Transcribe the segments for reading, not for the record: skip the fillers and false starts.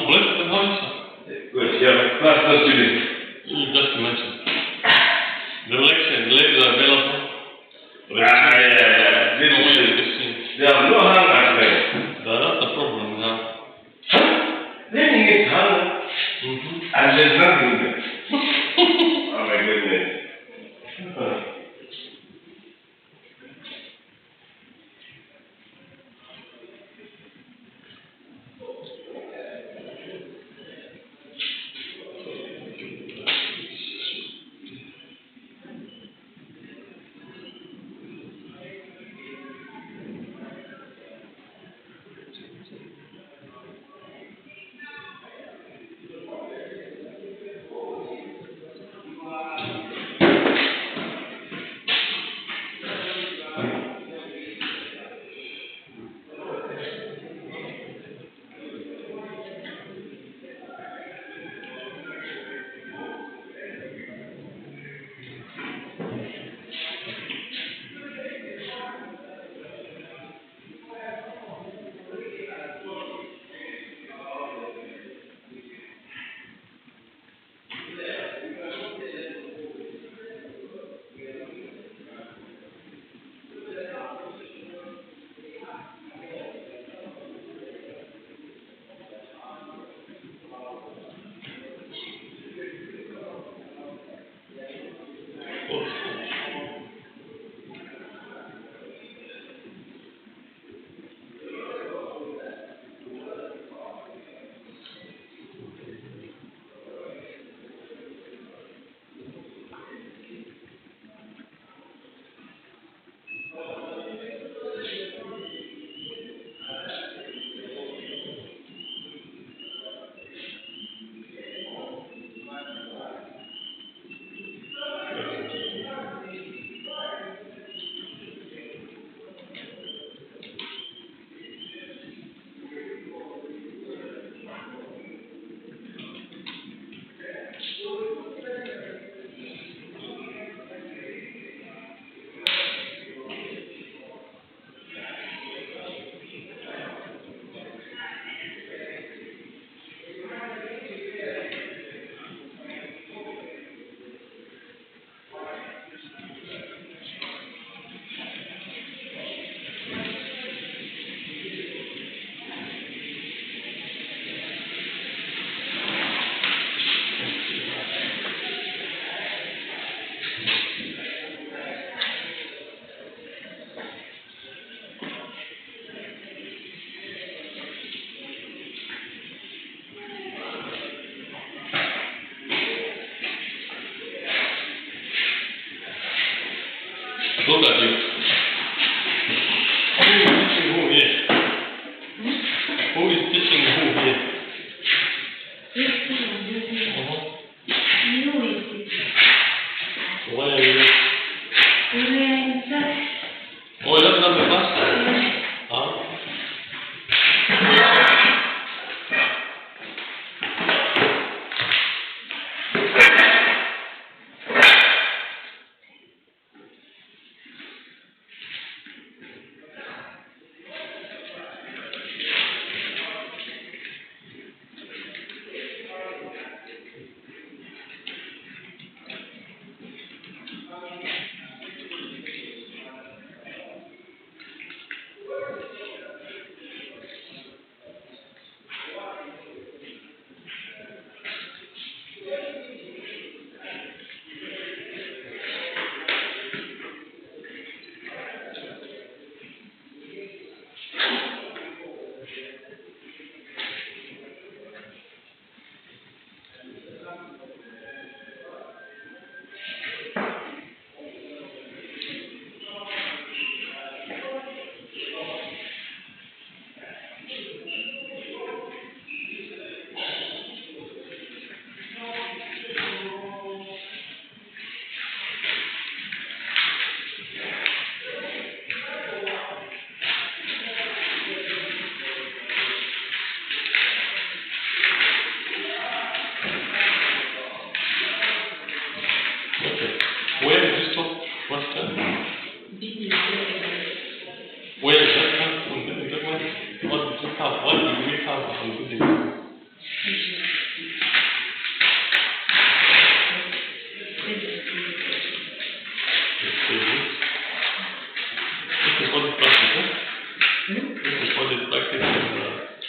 blessed and holy son. Good, yeah, class was today. Just to mention. The ladies are available. Yeah. There are no hunger there. That's the problem now. Then you get hunger. And there's nothing there. Oh my goodness.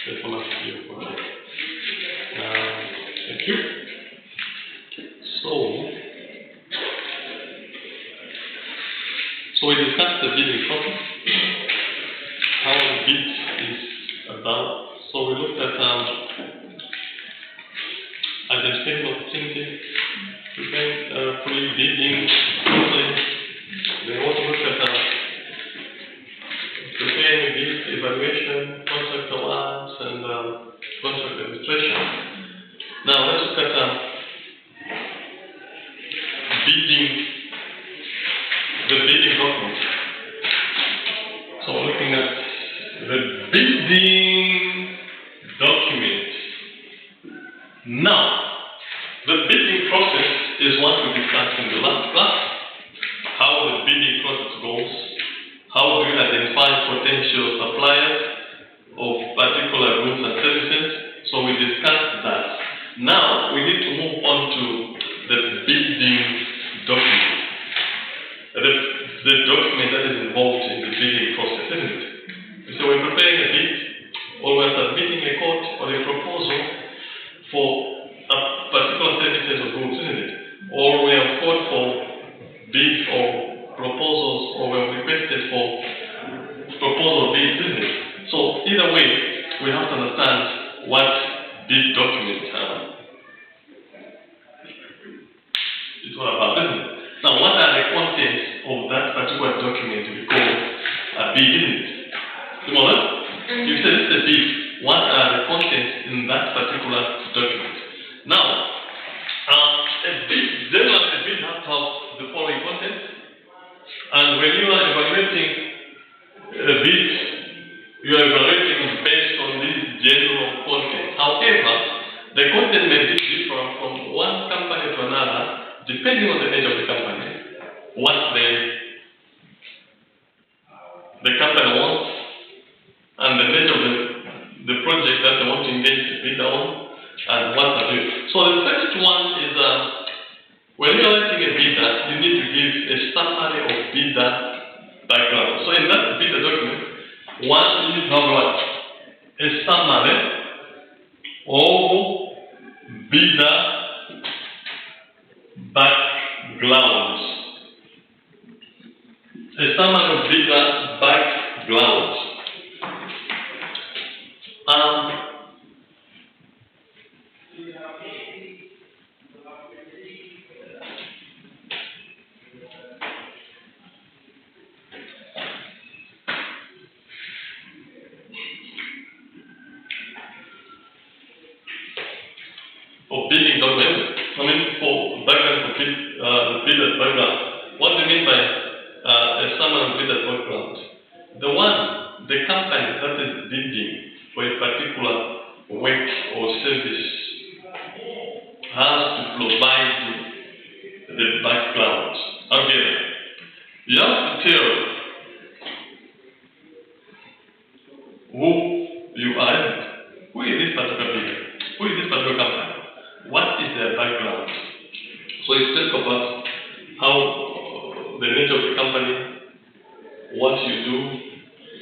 Okay. Thank you. So we discussed the bidding process, how the bid is done. So we looked at identification of opportunity, pre-bidding process. They also looked at preparing bid evaluation, contract awards, and contract administration. Now let's look at the bidding document. So we're looking at the bidding document. Now, the bidding process is what we discussed in the last class. How the bidding process goes. How do you identify potential suppliers of particular goods and services? So we discussed that. Now, we need to move on to the bidding document. The document that is involved in the bidding process, isn't it? So we're preparing a bid, or we're submitting a quote or a proposal for a particular services or goods, isn't it? Or we have called for bids or proposals, or we have requested for proposal bids, isn't it? So either way, we have to understand what bid document is all about, isn't it? Now, what are the contents of that particular document we call a bid, isn't it? You know that? You said it's a bid. What are the contents in that particular document? Now, generally a bid has to have the following contents. And when you are evaluating a bid, you are evaluating based on these general contents. However, the content may be different from one company to another, depending on the nature of the company, what the company wants, and the nature of the project that they want to engage the bidder on, and what they do. So the first one is when you're writing a bidder, you need to give a summary of bidder background. So in that bidder document, one, you need to have what? A summary of bidder background. A summary of bidder background. For bidding document, for background for the bidder background. What do you mean by a summary of bidder background? The company that is bidding for a particular work or service has to provide the background. Okay. You have to tell who you are. Who is this particular bidder? Who is this particular company? What is their background? So you talk about how the nature of the company, what you do,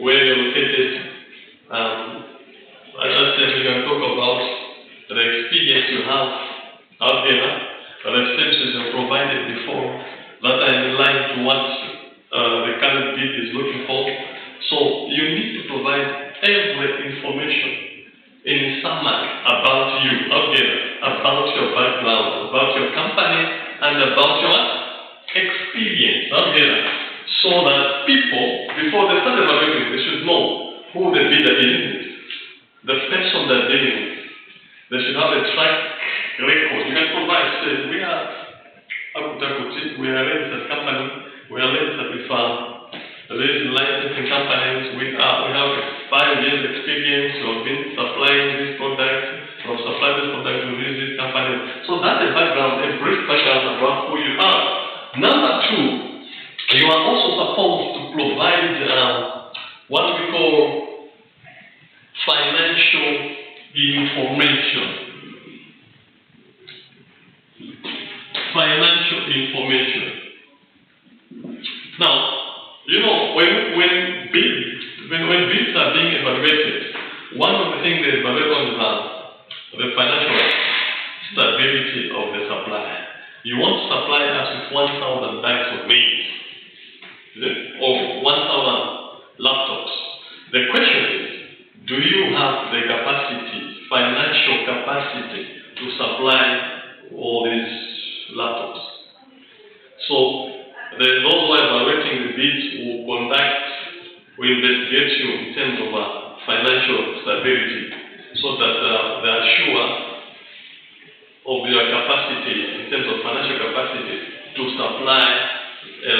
where you're located. As I said, we can talk about the experience you have out there, the services you provided before that are in line to what the current bid is looking for. So you need to provide every information in summary about you, about your background, about your company, and about your experience, so that people, before they start evaluating, they should know who the bidder is, the person they're dealing with. They should have a track record. You can provide, say, we are a registered company, we are registered with licensing companies, we have 5 years experience, we have been supplying this product, we have supplied this product to these companies. So that's a background, a brief background about who you are. Number 2, you are also supposed to provide what we call financial information. Financial information. Now, you know, when bids are being evaluated, One of the things they evaluate on is the financial stability of the supply. You want to supply us with 1,000 bags of maize, is it? Or 1,000 laptops. The question is, do you have the capacity, financial capacity, to supply all these laptops? So, those who are evaluating the bids will investigate you in terms of financial stability, so that they are sure of your capacity, in terms of financial capacity, to supply a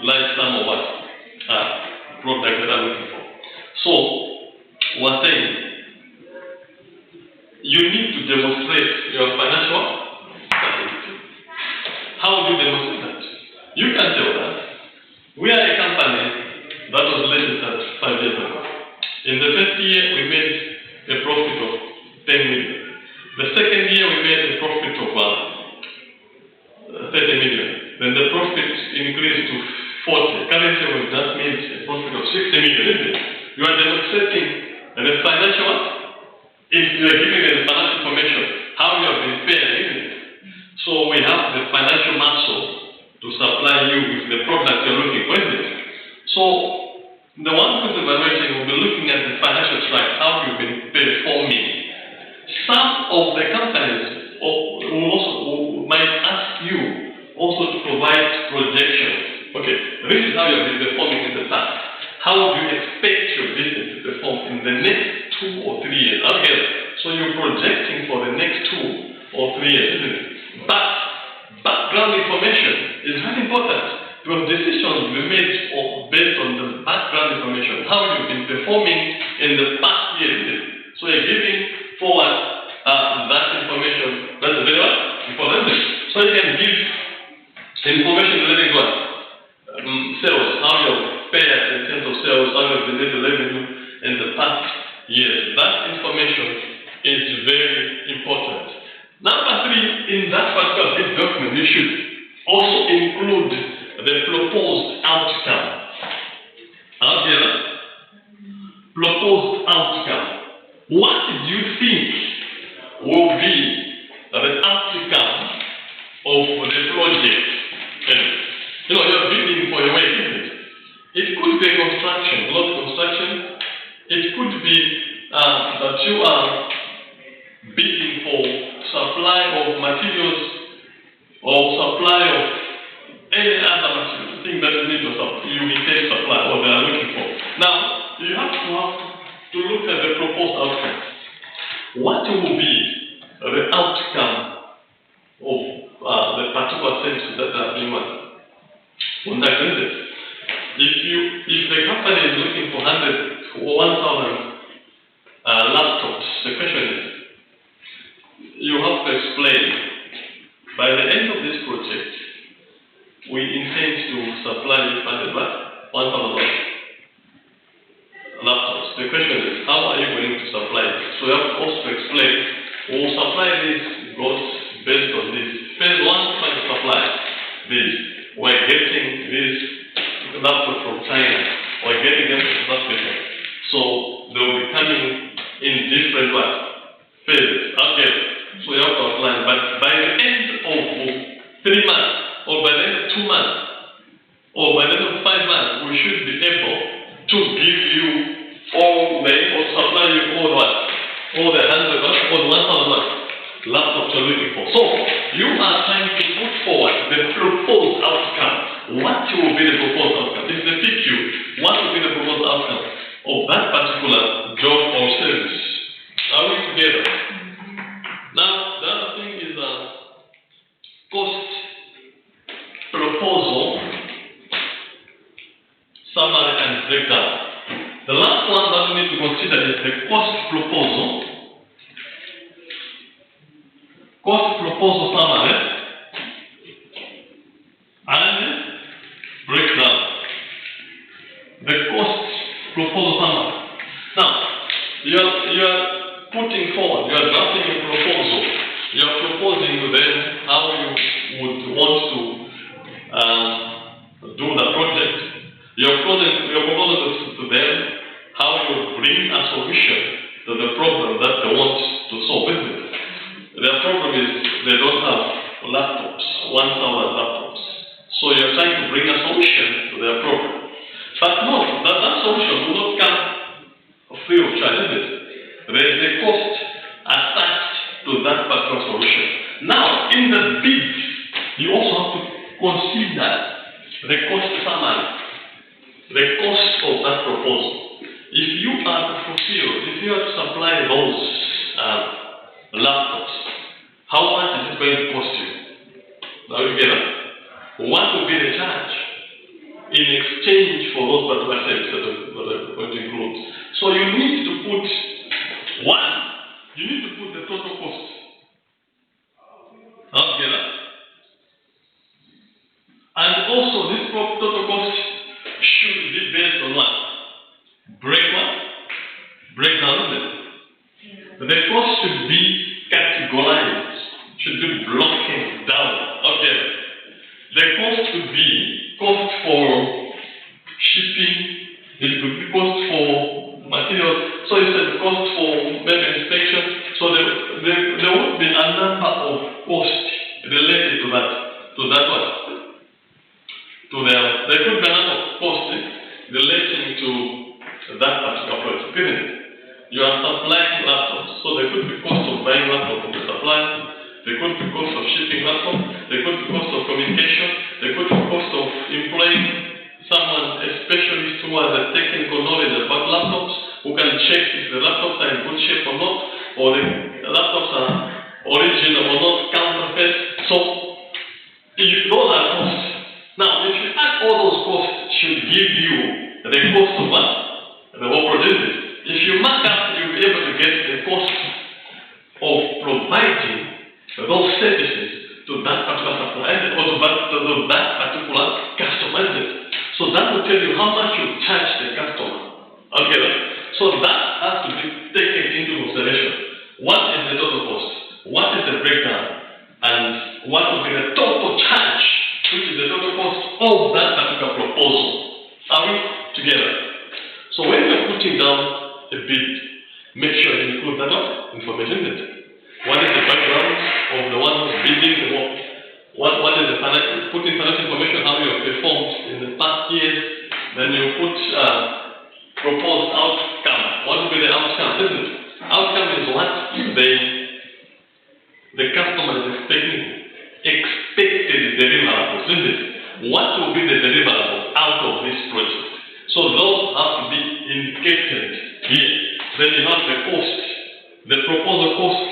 large sum of product that are looking for. So, we're saying you need to demonstrate your financial stability. How do you demonstrate that? You can tell us, we are a company that was registered 5 years ago. In the first year, we made a profit of 10 million. The second year, we made a profit of 30 million. Then the profit increased to 40. Currently, we've just made a profit of 60 million, isn't it? You are demonstrating the financial, if you are giving the financial information, how you have been paid, isn't it? So we have the financial muscle to supply you with the product you're looking for, isn't it? So the one who's evaluating will be looking at the financial track, how you've been performing. Some of the companies might ask you also to provide projections. Okay, this is how you've been performing in the past. How do you expect your business to perform in the next 2 or 3 years? Okay, so you're projecting for the next 2 or 3 years, isn't it? But background information is very important, because decisions will be made based on the background information, how you've been performing in the past year, isn't it? So you're giving forward that information. That's very important. So you can give information relating to what? Sales, how you've fared in terms of sales, how you've generated revenue in the past years. That information is very important. Number 3, in that particular bid document, you should also include the proposed outcome. Okay? Proposed outcome. What do you think will be the outcome of the project? You're bidding for a way, isn't it? It could be construction, road construction. It could be that you are bidding for supply of materials or supply of any other thing that you need you intend to supply or they are looking for. Now, you have to look at the proposed outcome. What will be the outcome of the particular services that are being conducted? If the company is looking for 1,000 laptops, the question is, you have to explain, by the end of this project, we intend to supply 1,000 laptops. The question is, how are you going to supply it? So you have to also explain, we will supply this goods based on this. Phase 1, try to supply this. We're getting this laptop from China. We're getting them from South Africa. So they will be coming in different phases. Okay. So you have to outline, but by the end of 3 months, or by the end of 2 months, or by the end of 5 months, we should be able to give you or supply you all the 1,000 laptops you're looking for. So you are trying to put forward the proposed outcome. What will be the proposed outcome? If they pick you, what will be the proposed outcome of that particular job or service? Are we together? Now, the other thing is cost proposal, summary and breakdown. The last one that we need to consider is the cost proposal. Cost proposal summary and breakdown. The cost proposal summary. Now, you are putting forward, you are drafting a proposal. You are proposing to them how you would want to do the project. You are proposing to them how the problem that they want to solve, isn't it? Their problem is they don't have laptops, 1,000 laptops. So you're trying to bring a solution to their problem. But no, that solution will not come free of charge, isn't it? There is a cost attached to that particular solution. Now, in the bid, you also have to consider the cost summary, the cost of that proposal. If you are to fulfill, if you are to supply those laptops, how much is it going to cost you? Now you get it? What will be the charge in exchange for those particular services that are going to include? So you need to put you need to put the total cost. Now get it? And also this total cost should be based on what? Breakdown, isn't it? The cost should be categorized, should be broken down. Okay. The cost could be cost for shipping, it could be cost for materials, so it's a cost for maybe inspection. So there would be a number of costs related to that one. There could be a number of costs relating to that particular project, isn't it? You are supplying laptops, so there could be cost of buying laptop from the supplier, there could be cost of shipping laptop, there could be cost of communication, there could be cost of employing someone, a specialist who has a technical knowledge about laptops, who can check if the laptops are in good shape or not, or the laptops are original or not, counterfeit. So those are costs. Now, if you add all those costs, should give you the cost of what? The whole project. If you mark up, you'll be able to get the cost of providing those services to that particular supplier or to that particular customer. So that will tell you how much you charge the customer. Okay? So that has to be taken into consideration. What is the total cost? What is the breakdown? And what will be the total charge, which is the total cost of that particular proposal? Are we together? So when you're putting down a bid, make sure you include that information in it. What is the background of the one who's bidding the work? What is the put in financial information, how you have performed in the past years? Then you put proposed outcome. What will be the outcome? Isn't it? Outcome is what the customer is expected deliverables, isn't it? What will be the deliverable out of this project? So those have to be indicated here. Then you have the cost, the proposal cost,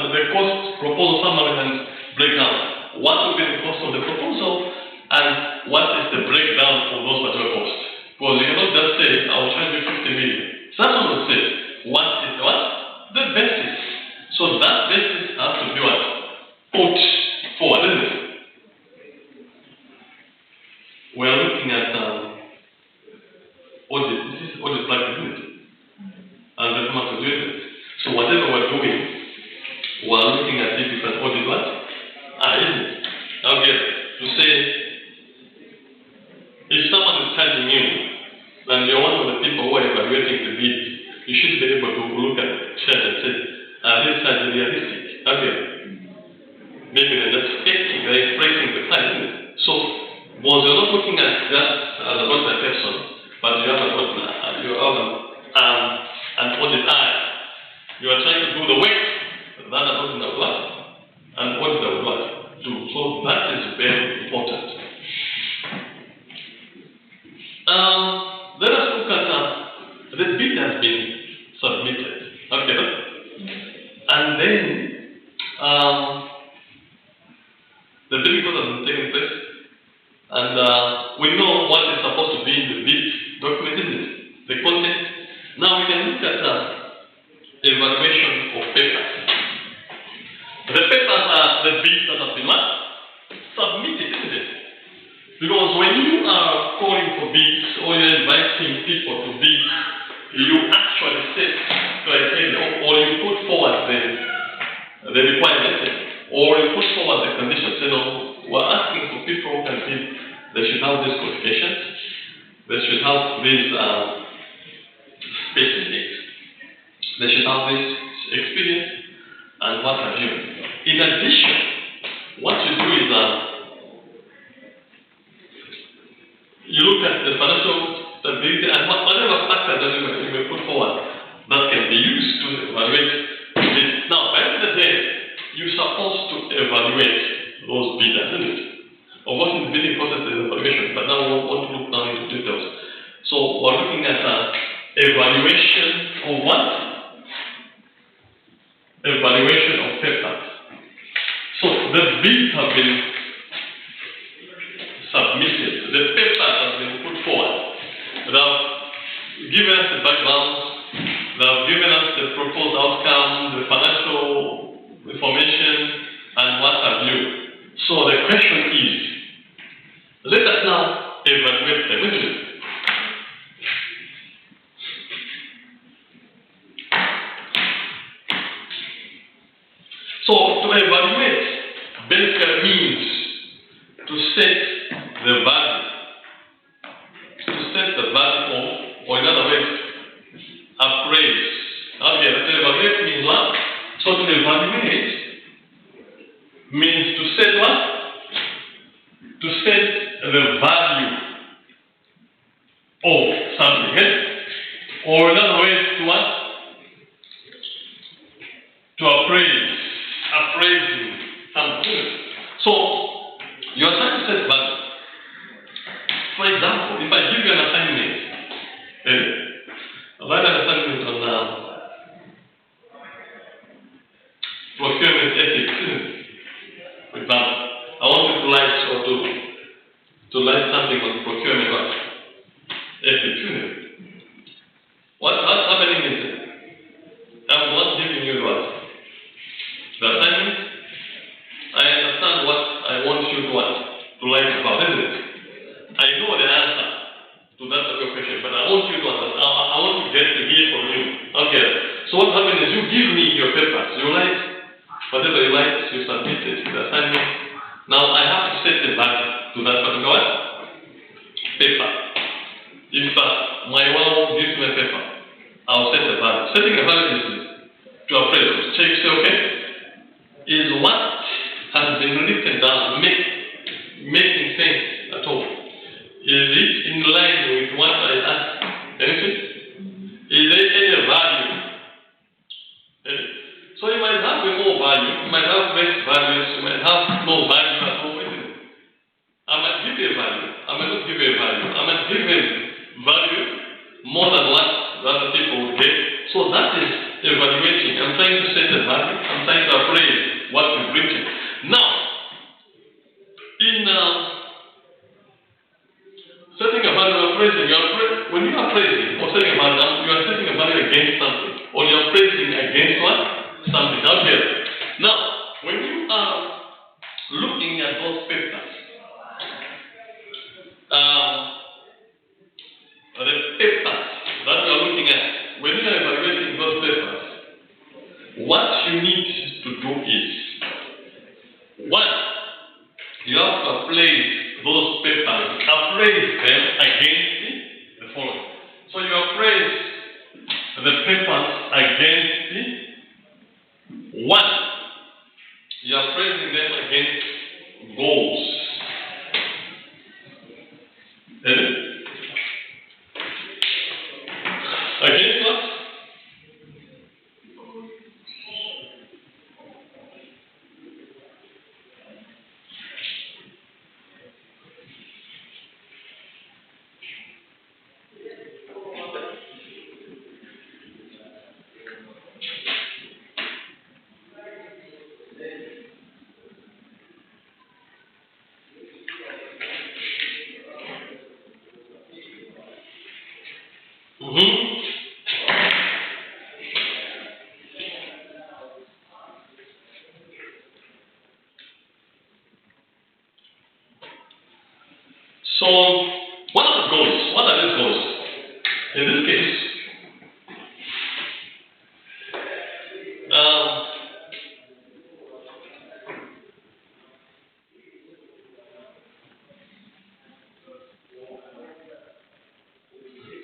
the cost, proposal summary and breakdown. What will be the cost of the proposal and what is the breakdown of those particular costs? Because you cannot just say, I will charge you 50 million. Someone will say, what is what? The basis. So that basis has to be what? Put forward, isn't it? We are looking at audit. This is audit practice, isn't it? And the format of doing it. So whatever we're doing, we're looking at it as an audit what? Isn't it? Okay. To say, if someone is charging you, and you're one of the people who are evaluating the bid, you should be able to look at the charge and say, are these charges realistic? Okay. Maybe they're just faking, they're expressing the price, isn't it? So, because you're not looking at that as an audit person, but you have an audit eye. You are trying to do the work that an auditor would like, and auditor would like to do. So that is very important. Let us look at the bid has been submitted. Okay. And then the bidding process has been taking place. And we know what is supposed to be in the bid document, isn't it? The content. Now we can look at evaluation of papers. The papers are the bids that have been submitted, isn't it? Because when you are calling for bids or you're inviting people to bid, you actually set criteria or you put forward the requirements or you put forward the conditions. You know, we're asking for people who can bid. They should have these qualifications. They should have these specifics. They should have this experience and what have you. In addition, what you do is you look at the financial stability and whatever factor that you may put forward that can be used to evaluate this. Now, at the end of the day, you're supposed to evaluate those bidders, isn't it? Of course, in the bidding process, there's evaluation, but now we want to look down into details. So, we're looking at evaluation of what? Evaluation of papers. So, the bids have been submitted, the papers have been put forward. They have given us the background, they have given us the proposed outcome, the financial information, and what have you. So the question is, let us now evaluate them, isn't it? So to evaluate basically means to set the value. To set the value of, or in other words, appraise. Okay, to evaluate means what? So to evaluate means to set what? To set the value of something, or in other words, to what? To appraising something. So you are trying to set value. For example, if I give you an assignment, write an assignment on procurement ethics. For example, I want you to write or to write something on procurement ethics. What's happening is I'm not giving you what? The assignment. I understand what I want you to what? To write about, isn't it? I know the answer to that question, but I want you to understand. I want to get to hear from you. Okay. So what happens is you give me your papers. You write whatever you write, you submit it to the assignment. Now I have to set the value to that particular paper. If my wow gives me a paper, I'll set the value. Setting a value is to appraise, to check, say, okay, is what has been written down making sense at all? Is it in line with what I asked? Anything? Is there any value? So you might have more value, you might have less values, you might have no value at all. I might give you a value, I might not give you a value, I might give you value more than what the other people would get. So that is evaluating. I'm trying to set the value, I'm trying to appraise what you've written. Now, in setting a value appraising, when you are appraising or setting a value, you are setting a value against something, or you are appraising against what? Something. Okay. Now, when you are looking at those papers, the papers that you are looking at, when you are evaluating those papers, what you need to do is, one, you have to appraise those papers, appraise them against the following. So you appraise the papers against one, you are appraising them against goals. Against what? So, what are the goals? What are these goals? In this case,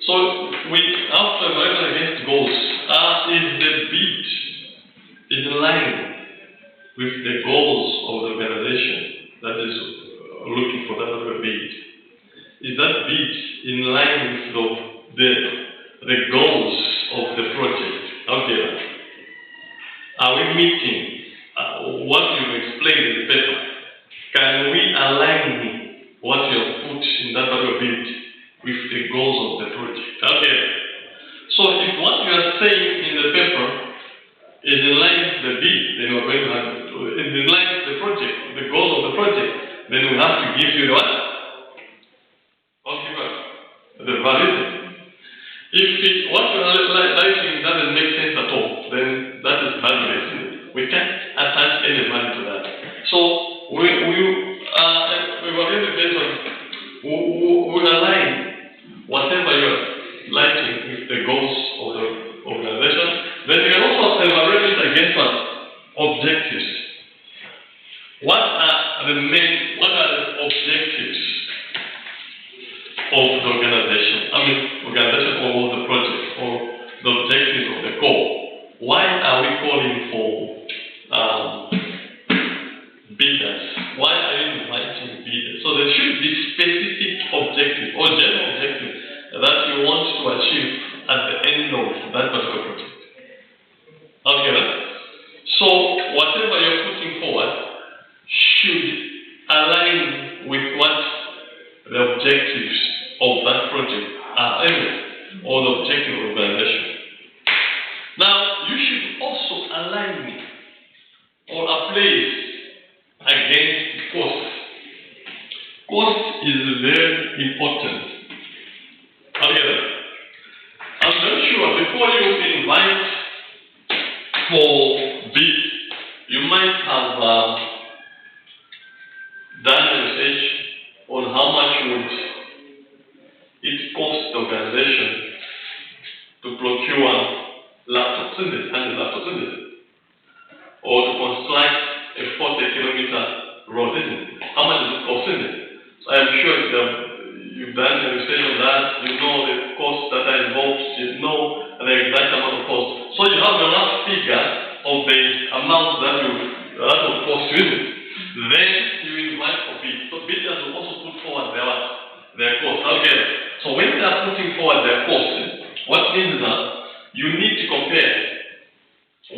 so we have to evaluate against goals. Is the line with the goals of the organization that is looking for that other bid? Is that bid in line with the goals of the project? Okay. Are we meeting what you explained in the paper? Can we align what you have put in that other bid with the goals of the project? Okay. So if what you are saying in the paper is in line with the bid, then we're going to have is in line with the project, the goal of the project, then we have to give you the what? Okay, the validity. If what you are writing doesn't make sense at all, then that is valueless. We can't attach any value to that. So we've already based on we align whatever you're writing with the goals of the organization. Then you can also evaluate it against what? Objectives. What are the objectives of the organization? I mean, organization or the project or the objectives of the goal. Why are we calling for bidders? Why are you inviting bidders? So there should be specific objective or general objective that you want to achieve at the end of that particular project. Okay, right? So whatever you're putting forward should align with what the objectives of that project are, or the objective of the organization. Now, you should also align or appraise against cost. Cost is very important. Okay, I'm very sure before you invite for bid, you might have done research on how much would it cost the organization to procure laptops, isn't it? Or to construct a 40-kilometer road, isn't it? How much does it cost, isn't it? So I'm sure you've done the research on that, you know the costs that are involved, you know the exact amount of cost. So you have a rough figure of the amount that will cost you, isn't it? Then you invite for bid. So bidders will also put forward their cost. Okay. So when they are putting forward their cost, what means that you need to compare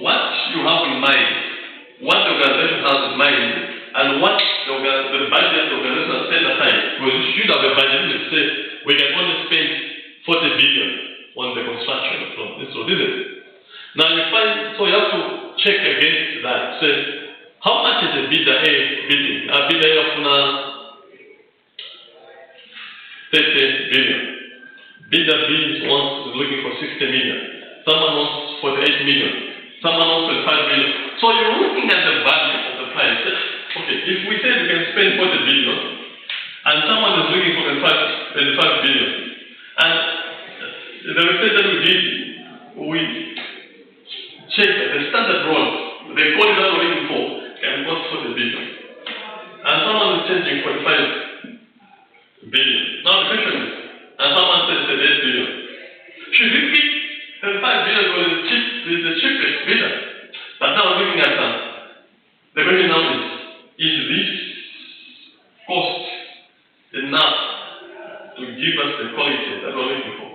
what you have in mind, what the organization has in mind, and what the budget the organization has set aside. Because you should have a budget that says we can only spend 40 billion on the construction from this road, isn't it? Now you find, so you have to check against that. Say, how much is a bidder A bidding? A bidder of 30 billion. Bidder B is looking for 60 million. Someone wants 48 million. Someone wants 25 million. So you're looking at the value of the price. Okay, if we say we can spend 40 billion, and someone is looking for 25 billion, and the research that we did, we checked the standard road, the quality that we're looking for, can cost 40 billion. And someone is charging 45 billion. Now the question is, and someone says 38 billion. Should we pick 35 billion was the cheapest bidder? But now looking at the question now is this cost enough to give us the quality that we're looking for?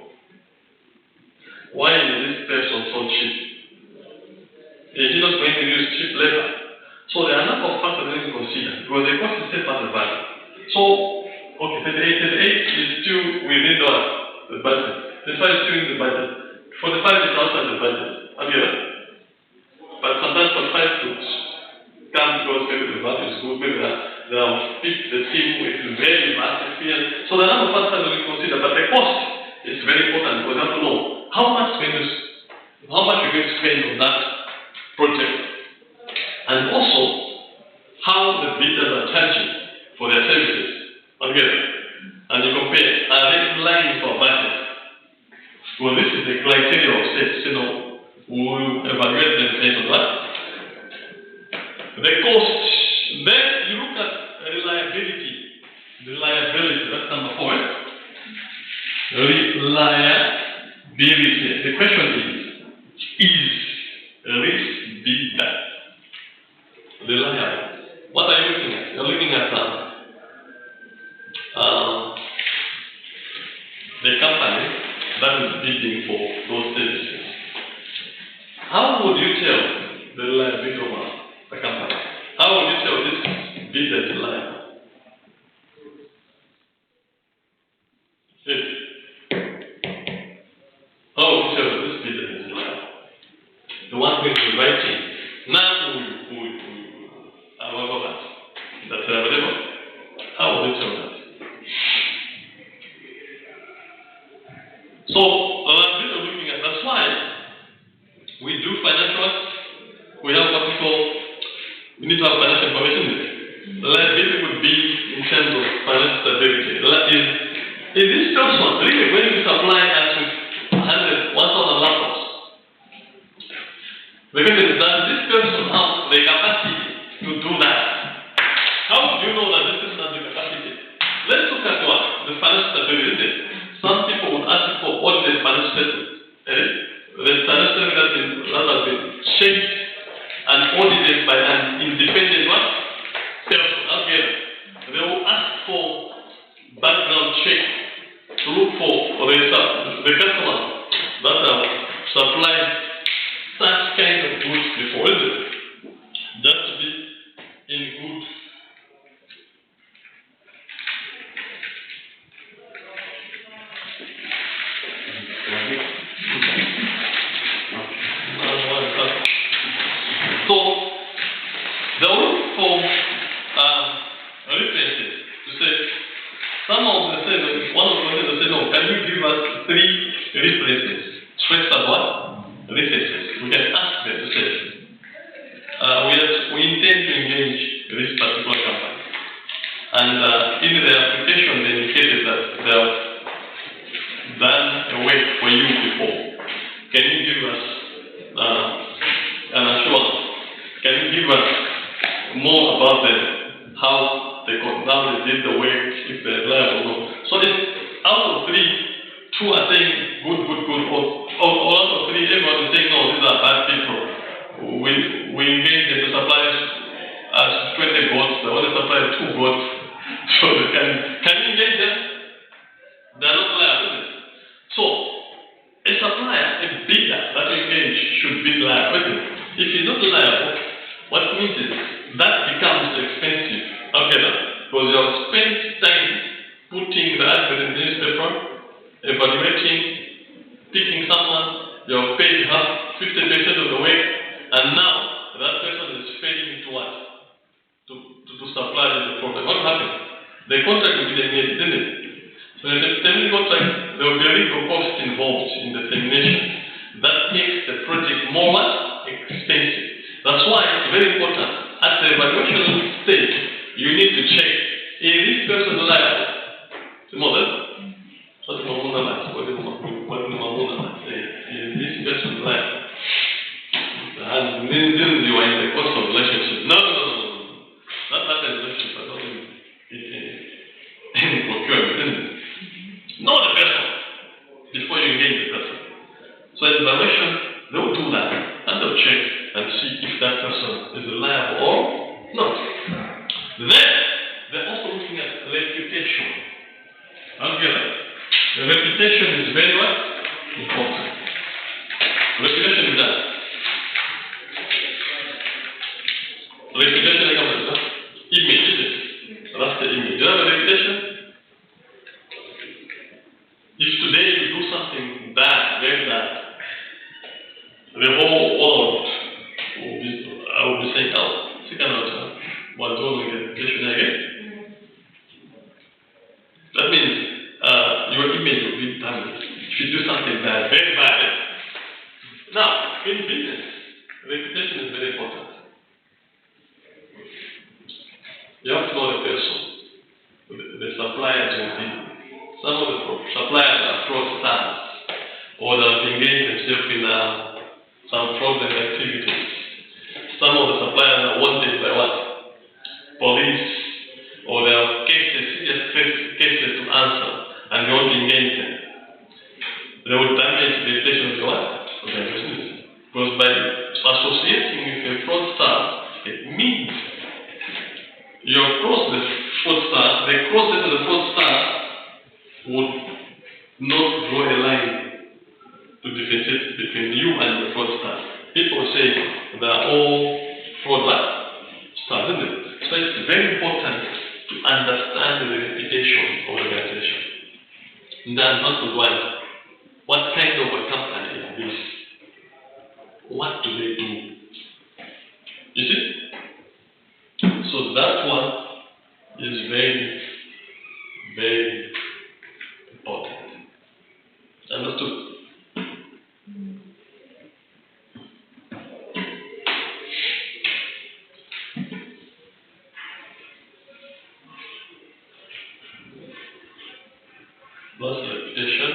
Why is this person so cheap? Is he not going to use cheap labor? So there are a number of factors that we consider, because the cost is set by the value. So, okay, 38 is still within the budget. 35 is still in the budget. 45 is outside the budget. Okay? But sometimes 45 groups come because maybe the value is good, maybe they have picked the team with very vast experience. So there are a number of factors that we consider, but the cost is very important because we have to know how much you're going to spend on that project, and also how the bidders are charging for their services. Okay? And you compare, are they in line for budget? Well, this is the criteria of steps, we will evaluate them based on that. The cost, then you look at reliability. Reliability, that's number 4. Reliability. The question is risk bidder reliable. What are you looking at? You're looking at the company that is bidding for those services. How would you tell the reliability of the company? How would you tell this bidder is reliable? Yes. How would you tell that this bidder is reliable? The one who is inviting. Now, that's available. How would you tell that? So, we're looking at that's why we do financials. We have what we call, we need to have financial information. Liability would be in terms of financial stability. Is this person really going to supply us with 1,000 laptops? Because does this person have the capacity to do that? How do you know that this person has the capacity? Let's look at what? The financial stability, isn't it? Some people would ask for audited financial statement. The financial statement that has been checked and audited by an independent what? Person. Again, they will ask for background check to look for the customers that have supplied such kind of goods before, isn't it? Just to be in good. So, they will look for references to say, some of the say, one of the questions they say, no, can you give us 3 references? Stress at what? References. We can ask them to say, we intend to engage this particular company. And in the application, they indicated that they have done a work for you before. Can you give us an assurance? Can you give us more about them? How they did the work, if they're reliable or not? So if out of 3, 2 are saying good, or out of 3, everyone is saying no, these are bad people. We engage them to supply us 20 boats, they want to supply 2 boats. So they can you engage them? They are not reliable, is it? So a supplier, a bidder that you engage should be reliable. If he's not reliable, what it means is that becomes expensive. Okay, because you have spent time putting the advert in the newspaper, evaluating, picking someone, you have paid half, 50% of the work, and now that person is failing to what? To supply the product. What happens? The contract will be terminated, isn't it? So in the terminating contract, there will be a legal cost involved in the termination. That makes the project more expensive. That's why it's very important. At the evaluation stage, you need to check, is this person reliable? Is this person reliable? And then you are in the course of relationship. No. That happens in relationship. I don't think any procurement. Know the person before you engage the person. So in evaluation, they will do that and they'll check and see if that person is reliable or not. Then they're also looking at reputation. Okay, the reputation is very important. Reputation is that. Reputation is image, is it? That's the image. Do you have a reputation? If today you do something bad, very bad, the whole world will be saying, oh, she cannot what's wrong with the reputation again. That means your image will be damaged. If you do something bad, very bad. Now, in business, reputation is very important. You have to know the person, the suppliers will be. Some of the suppliers are fraudsters, or they have engaged themselves in some fraudulent activities. Some of the suppliers are wanted by what? Police, or they have serious cases to answer, and they won't engage them. They will damage the reputation of the what? Of their business. Because by associating with a fraudster, it means you cross the fraudster, the closer to the fraudster would not draw a line to differentiate between you and the fraudster. People say they are all fraudsters, isn't it? So it's very important to understand the reputation of the organization. That's not one. What kind of a company is this? What do they do? You see? So that one is very, very important. Understood? That's reputation.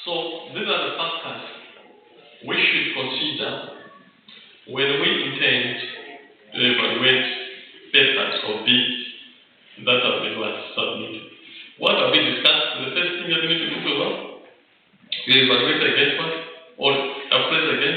So these are the factors we should consider when we intend to evaluate papers or bids that have been submitted. What have we discussed? The first thing that we need to do is well, we evaluate against what? Or appraise against